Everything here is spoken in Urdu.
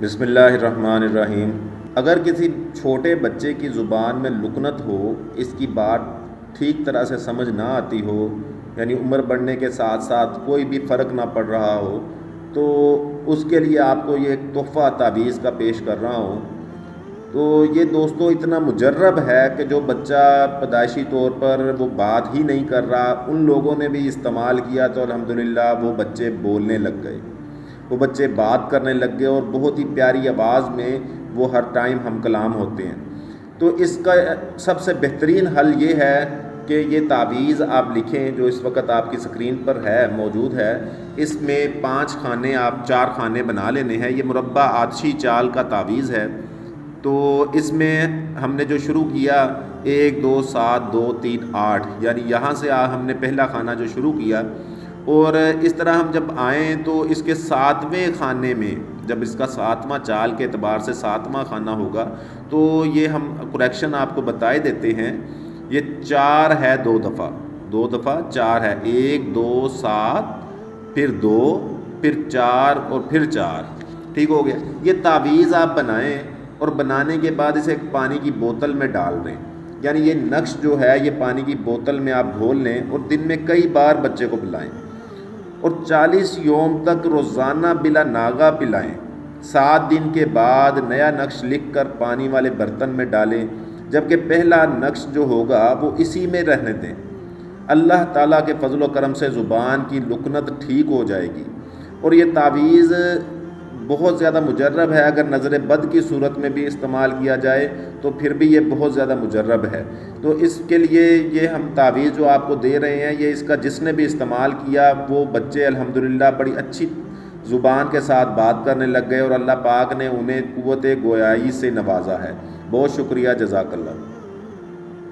بسم اللہ الرحمن الرحیم۔ اگر کسی چھوٹے بچے کی زبان میں لکنت ہو، اس کی بات ٹھیک طرح سے سمجھ نہ آتی ہو، یعنی عمر بڑھنے کے ساتھ ساتھ کوئی بھی فرق نہ پڑ رہا ہو، تو اس کے لیے آپ کو یہ ایک تحفہ تعویذ کا پیش کر رہا ہوں۔ تو یہ دوستو اتنا مجرب ہے کہ جو بچہ پیدائشی طور پر وہ بات ہی نہیں کر رہا، ان لوگوں نے بھی استعمال کیا تو الحمدللہ وہ بچے بولنے لگ گئے، وہ بچے بات کرنے لگ گئے، اور بہت ہی پیاری آواز میں وہ ہر ٹائم ہم کلام ہوتے ہیں۔ تو اس کا سب سے بہترین حل یہ ہے کہ یہ تعویذ آپ لکھیں جو اس وقت آپ کی سکرین پر ہے، موجود ہے۔ اس میں 5 خانے، آپ 4 خانے بنا لینے ہیں۔ یہ مربع آتشی چال کا تعویذ ہے۔ تو اس میں ہم نے جو شروع کیا 1 2 7 2 3 8، یعنی یہاں سے ہم نے پہلا خانہ جو شروع کیا، اور اس طرح ہم جب آئیں تو اس کے 7ویں خانے میں، جب اس کا 7واں چال کے اعتبار سے 7واں خانہ ہوگا، تو یہ ہم کریکشن آپ کو بتائے دیتے ہیں۔ یہ 4 ہے 2 دفعہ، 2 دفعہ 4 ہے، 1 2 7 پھر 2 پھر 4 اور پھر 4، ٹھیک ہو گیا۔ یہ تعویذ آپ بنائیں، اور بنانے کے بعد اسے ایک پانی کی بوتل میں ڈال دیں، یعنی یہ نقش جو ہے یہ پانی کی بوتل میں آپ گھول لیں، اور دن میں کئی بار بچے کو پلائیں، اور 40 یوم تک روزانہ بلا ناغہ پلائیں۔ 7 دن کے بعد نیا نقش لکھ کر پانی والے برتن میں ڈالیں، جبکہ پہلا نقش جو ہوگا وہ اسی میں رہنے دیں۔ اللہ تعالیٰ کے فضل و کرم سے زبان کی لکنت ٹھیک ہو جائے گی۔ اور یہ تعویذ بہت زیادہ مجرب ہے، اگر نظر بد کی صورت میں بھی استعمال کیا جائے تو پھر بھی یہ بہت زیادہ مجرب ہے۔ تو اس کے لیے یہ ہم تعویذ جو آپ کو دے رہے ہیں، یہ اس کا جس نے بھی استعمال کیا وہ بچے الحمدللہ بڑی اچھی زبان کے ساتھ بات کرنے لگ گئے، اور اللہ پاک نے انہیں قوت گویائی سے نوازا ہے۔ بہت شکریہ، جزاک اللہ۔